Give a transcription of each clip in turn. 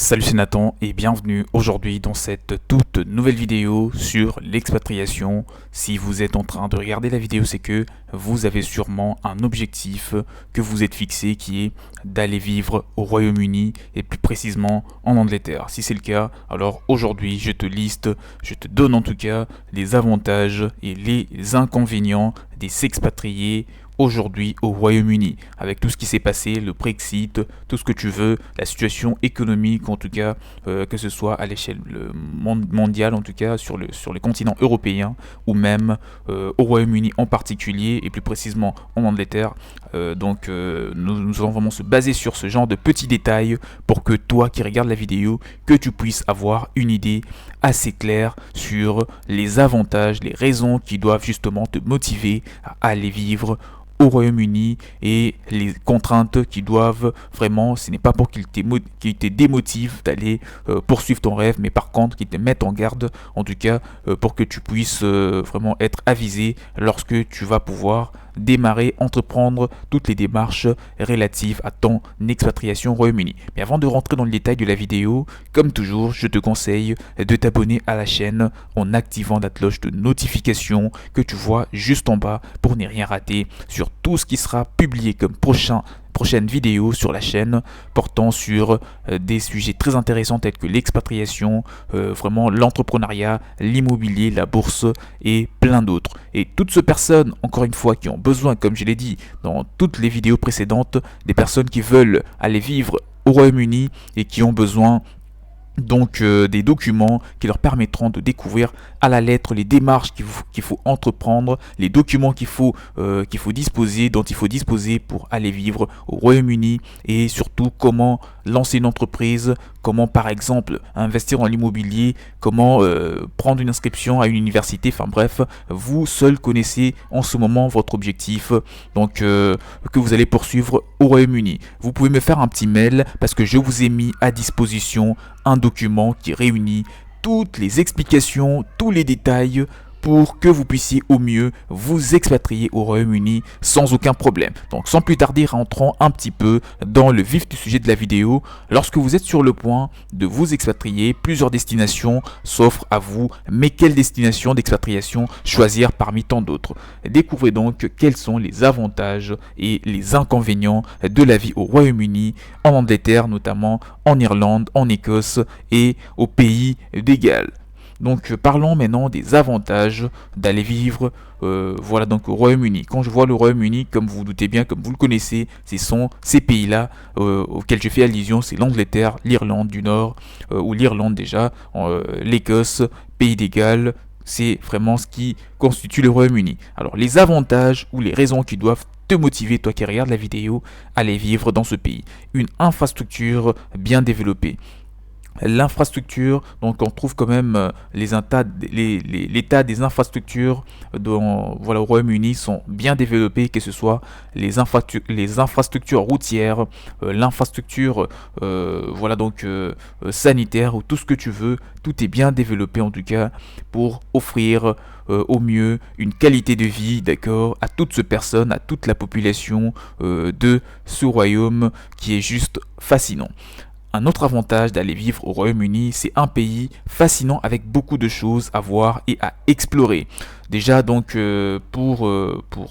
Salut, c'est Nathan et bienvenue aujourd'hui dans cette toute nouvelle vidéo sur l'expatriation. Si vous êtes en train de regarder la vidéo, c'est que vous avez sûrement un objectif que vous êtes fixé qui est d'aller vivre au Royaume-Uni et plus précisément en Angleterre. Si c'est le cas, alors aujourd'hui je te donne en tout cas les avantages et les inconvénients des s'expatrier aujourd'hui au Royaume-Uni, avec tout ce qui s'est passé, le Brexit, tout ce que tu veux, la situation économique en tout cas, que ce soit à l'échelle mondiale en tout cas, sur les continents européens ou même au Royaume-Uni en particulier et plus précisément en Angleterre. Nous allons vraiment se baser sur ce genre de petits détails pour que toi qui regardes la vidéo, que tu puisses avoir une idée assez claire sur les avantages, les raisons qui doivent justement te motiver à aller vivre au Royaume-Uni et les contraintes qui doivent vraiment, ce n'est pas pour qu'ils te démotivent d'aller poursuivre ton rêve, mais par contre qu'ils te mettent en garde, en tout cas pour que tu puisses vraiment être avisé lorsque tu vas pouvoir démarrer, entreprendre toutes les démarches relatives à ton expatriation au Royaume-Uni. Mais avant de rentrer dans le détail de la vidéo, comme toujours, je te conseille de t'abonner à la chaîne en activant la cloche de notification que tu vois juste en bas pour ne rien rater sur tout ce qui sera publié comme prochaine vidéo sur la chaîne portant sur des sujets très intéressants tels que l'expatriation, vraiment l'entrepreneuriat, l'immobilier, la bourse et plein d'autres. Et toutes ces personnes, encore une fois, qui ont besoin, comme je l'ai dit dans toutes les vidéos précédentes, des personnes qui veulent aller vivre au Royaume-Uni et qui ont besoin des documents qui leur permettront de découvrir à la lettre les démarches qu'il faut entreprendre, les documents dont il faut disposer pour aller vivre au Royaume-Uni et surtout comment lancer une entreprise, comment par exemple investir en l'immobilier, comment prendre une inscription à une université, enfin bref, vous seul connaissez en ce moment votre objectif que vous allez poursuivre au Royaume-Uni. Vous pouvez me faire un petit mail parce que je vous ai mis à disposition un document qui réunit toutes les explications, tous les détails pour que vous puissiez au mieux vous expatrier au Royaume-Uni sans aucun problème. Donc sans plus tarder, rentrons un petit peu dans le vif du sujet de la vidéo. Lorsque vous êtes sur le point de vous expatrier, plusieurs destinations s'offrent à vous, mais quelle destination d'expatriation choisir parmi tant d'autres? Découvrez donc quels sont les avantages et les inconvénients de la vie au Royaume-Uni, en Angleterre notamment, en Irlande, en Écosse et au pays de Galles. Donc parlons maintenant des avantages d'aller vivre au Royaume-Uni. Quand je vois le Royaume-Uni, comme vous vous doutez bien, comme vous le connaissez, ce sont ces pays-là auxquels je fais allusion, c'est l'Angleterre, l'Irlande du Nord, ou l'Irlande déjà, l'Écosse, Pays des Galles, c'est vraiment ce qui constitue le Royaume-Uni. Alors les avantages ou les raisons qui doivent te motiver, toi qui regardes la vidéo, à aller vivre dans ce pays. Une infrastructure bien développée. L'infrastructure, donc on trouve quand même l'état des infrastructures au Royaume-Uni sont bien développées, que ce soit les infrastructures routières, l'infrastructure sanitaire ou tout ce que tu veux, tout est bien développé en tout cas pour offrir au mieux une qualité de vie, d'accord, à toute cette personne, à toute la population de ce royaume qui est juste fascinant. Un autre avantage d'aller vivre au Royaume-Uni, c'est un pays fascinant avec beaucoup de choses à voir et à explorer. Déjà pour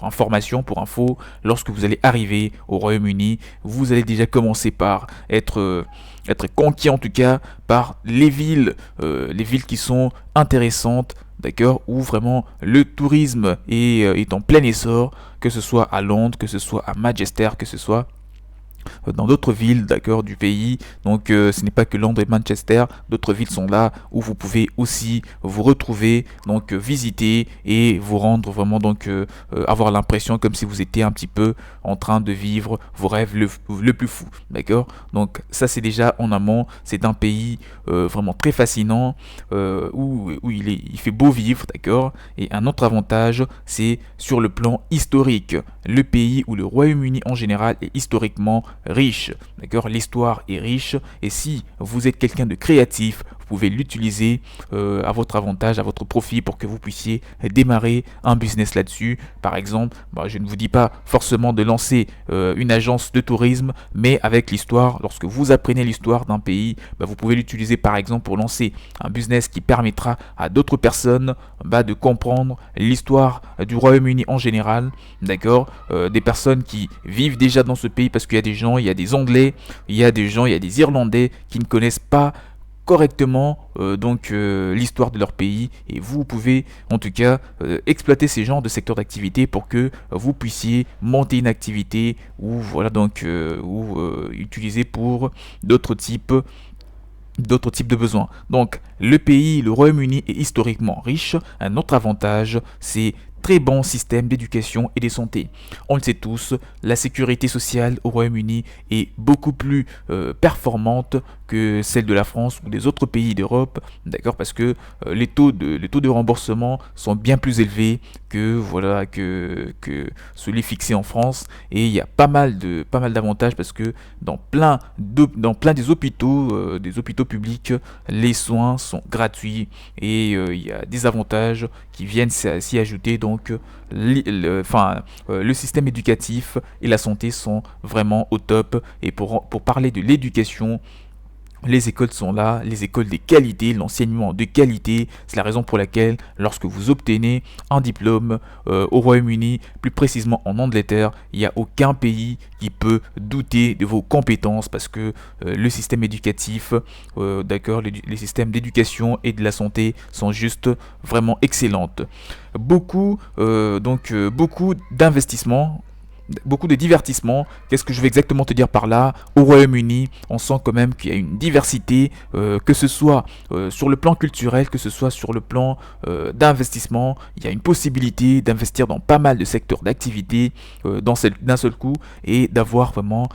information, pour info, lorsque vous allez arriver au Royaume-Uni, vous allez déjà commencer par être conquis en tout cas par les villes qui sont intéressantes, d'accord, où vraiment le tourisme est en plein essor, que ce soit à Londres, que ce soit à Manchester, que ce soit dans d'autres villes, d'accord, du pays. Donc ce n'est pas que Londres et Manchester, d'autres villes sont là où vous pouvez aussi vous retrouver, donc visiter et vous rendre vraiment avoir l'impression comme si vous étiez un petit peu en train de vivre vos rêves le plus fou, d'accord. Donc ça c'est déjà en amont, c'est un pays vraiment très fascinant où il fait beau vivre, d'accord. Et un autre avantage, c'est sur le plan historique. Le pays ou le Royaume-Uni en général est historiquement riche, d'accord. L'histoire est riche et si vous êtes quelqu'un de créatif, vous pouvez l'utiliser à votre avantage, à votre profit pour que vous puissiez démarrer un business là-dessus. Par exemple, je ne vous dis pas forcément de lancer une agence de tourisme, mais avec l'histoire, lorsque vous apprenez l'histoire d'un pays, vous pouvez l'utiliser par exemple pour lancer un business qui permettra à d'autres personnes de comprendre l'histoire du Royaume-Uni en général, d'accord, des personnes qui vivent déjà dans ce pays, parce qu'il y a des gens, il y a des Anglais, il y a des gens, il y a des Irlandais qui ne connaissent pas correctement l'histoire de leur pays, et vous pouvez en tout cas exploiter ces genres de secteurs d'activité pour que vous puissiez monter une activité ou utiliser pour d'autres types de besoins. Donc le pays, le Royaume-Uni est historiquement riche. Un autre avantage, c'est très bon système d'éducation et de santé. On le sait tous, la sécurité sociale au Royaume-Uni est beaucoup plus performante que celle de la France ou des autres pays d'Europe, d'accord, parce que les taux de remboursement sont bien plus élevés que celui fixé en France, et il y a pas mal d'avantages parce que dans plein des hôpitaux publics, les soins sont gratuits, et il y a des avantages qui viennent s'y ajouter. Donc le système éducatif et la santé sont vraiment au top. Et pour parler de l'éducation, les écoles sont là, les écoles de qualité, l'enseignement de qualité. C'est la raison pour laquelle lorsque vous obtenez un diplôme au Royaume-Uni, plus précisément en Angleterre, il n'y a aucun pays qui peut douter de vos compétences, parce que le système éducatif, les systèmes d'éducation et de la santé sont juste vraiment excellentes. Beaucoup d'investissements, beaucoup de divertissement. Qu'est-ce que je vais exactement te dire par là? Au Royaume-Uni, on sent quand même qu'il y a une diversité, que ce soit sur le plan culturel, que ce soit sur le plan d'investissement. Il y a une possibilité d'investir dans pas mal de secteurs d'activité d'un seul coup, et d'avoir vraiment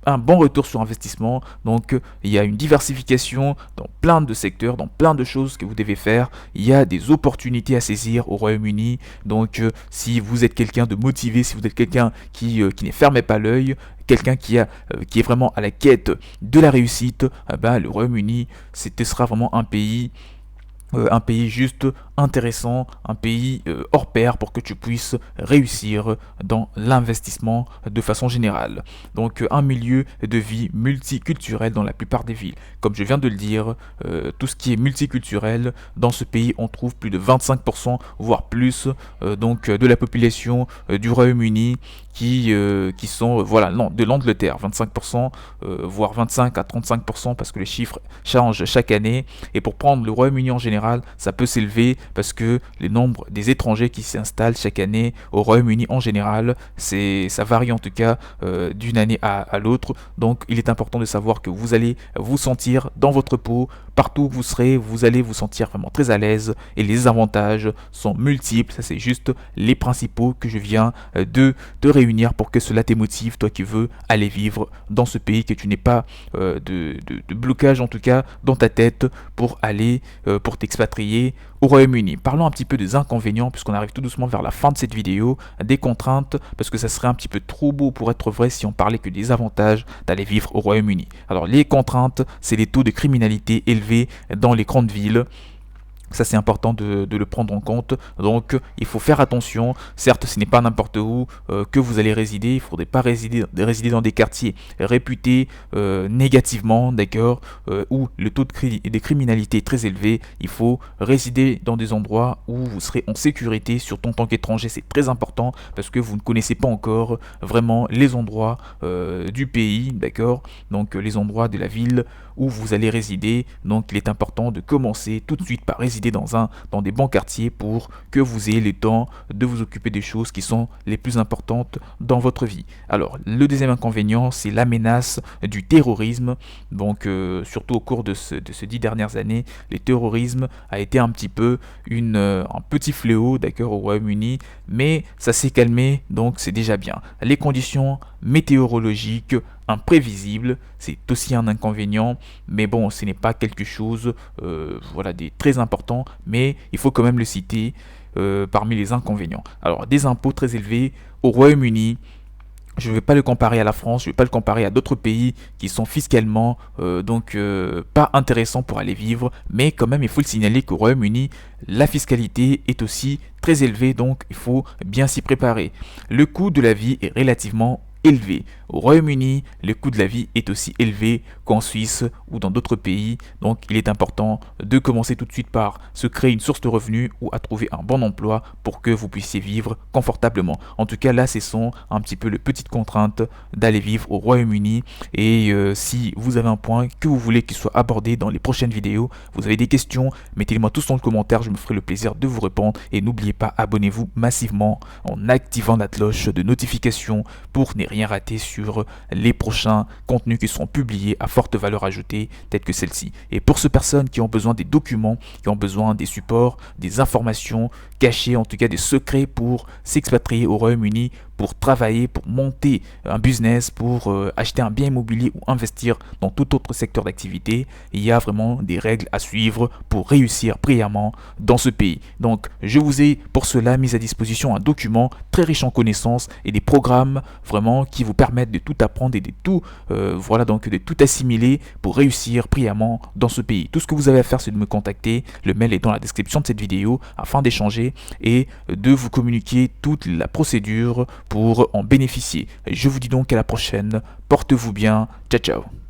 un bon retour sur investissement. Donc il y a une diversification dans plein de secteurs, dans plein de choses que vous devez faire. Il y a des opportunités à saisir au Royaume-Uni. Donc si vous êtes quelqu'un de motivé, si vous êtes quelqu'un qui ne ferme pas l'œil, quelqu'un qui est vraiment à la quête de la réussite, le Royaume-Uni, ce sera vraiment un pays juste intéressant, un pays hors pair pour que tu puisses réussir dans l'investissement de façon générale. Donc un milieu de vie multiculturel dans la plupart des villes. Comme je viens de le dire, tout ce qui est multiculturel, dans ce pays on trouve plus de 25%, voire plus, de la population du Royaume-Uni qui sont de l'Angleterre, 25%, voire 25 à 35%, parce que les chiffres changent chaque année. Et pour prendre le Royaume-Uni en général, ça peut s'élever, parce que le nombre des étrangers qui s'installent chaque année au Royaume-Uni en général, ça varie en tout cas d'une année à l'autre. Donc il est important de savoir que vous allez vous sentir dans votre peau. Partout où vous serez, vous allez vous sentir vraiment très à l'aise, et les avantages sont multiples. Ça, c'est juste les principaux que je viens de te réunir pour que cela te motive, toi qui veux aller vivre dans ce pays, que tu n'aies pas de blocage en tout cas dans ta tête pour t'expatrier au Royaume-Uni. Parlons un petit peu des inconvénients, puisqu'on arrive tout doucement vers la fin de cette vidéo, des contraintes, parce que ça serait un petit peu trop beau pour être vrai si on parlait que des avantages d'aller vivre au Royaume-Uni. Alors les contraintes, c'est les taux de criminalité élevés dans les grandes villes. Ça, c'est important de le prendre en compte. Donc il faut faire attention. Certes, ce n'est pas n'importe où que vous allez résider. Il ne faudrait pas résider dans des quartiers réputés négativement, d'accord, où le taux de criminalité est très élevé. Il faut résider dans des endroits où vous serez en sécurité, surtout en tant qu'étranger. C'est très important, parce que vous ne connaissez pas encore vraiment les endroits du pays, d'accord, donc les endroits de la ville où vous allez résider. Donc il est important de commencer tout de suite par résider dans des bons quartiers, pour que vous ayez le temps de vous occuper des choses qui sont les plus importantes dans votre vie. Alors le deuxième inconvénient, c'est la menace du terrorisme. Donc surtout au cours de ces 10 dernières années, le terrorisme a été un petit peu un petit fléau, d'accord, au Royaume-Uni, mais ça s'est calmé, donc c'est déjà bien. Les conditions météorologiques imprévisibles, c'est aussi un inconvénient, mais bon, ce n'est pas quelque chose de très important, mais il faut quand même le citer parmi les inconvénients. Alors des impôts très élevés au Royaume-Uni. Je ne vais pas le comparer à la France, je ne vais pas le comparer à d'autres pays qui sont fiscalement pas intéressants pour aller vivre, mais quand même il faut le signaler qu'au Royaume-Uni, la fiscalité est aussi très élevée, donc il faut bien s'y préparer. Le coût de la vie est relativement élevé. Au Royaume-Uni, le coût de la vie est aussi élevé qu'en Suisse ou dans d'autres pays, donc il est important de commencer tout de suite par se créer une source de revenus ou à trouver un bon emploi pour que vous puissiez vivre confortablement. En tout cas, là, ce sont un petit peu les petites contraintes d'aller vivre au Royaume-Uni. Et si vous avez un point que vous voulez qu'il soit abordé dans les prochaines vidéos, vous avez des questions, mettez-les-moi tous dans le commentaire, je me ferai le plaisir de vous répondre. Et n'oubliez pas, abonnez-vous massivement en activant la cloche de notification pour ne rien rater sur les prochains contenus qui seront publiés à forte valeur ajoutée, tels que celle-ci. Et pour ces personnes qui ont besoin des documents, qui ont besoin des supports, des informations cachées, en tout cas des secrets pour s'expatrier au Royaume-Uni, pour travailler, pour monter un business, pour acheter un bien immobilier ou investir dans tout autre secteur d'activité, il y a vraiment des règles à suivre pour réussir brillamment dans ce pays. Donc je vous ai pour cela mis à disposition un document très riche en connaissances et des programmes vraiment qui vous permettent de tout apprendre et de tout de tout assimiler pour réussir brillamment dans ce pays. Tout ce que vous avez à faire, c'est de me contacter. Le mail est dans la description de cette vidéo afin d'échanger et de vous communiquer toute la procédure pour en bénéficier. Je vous dis donc à la prochaine. Portez-vous bien. Ciao, ciao.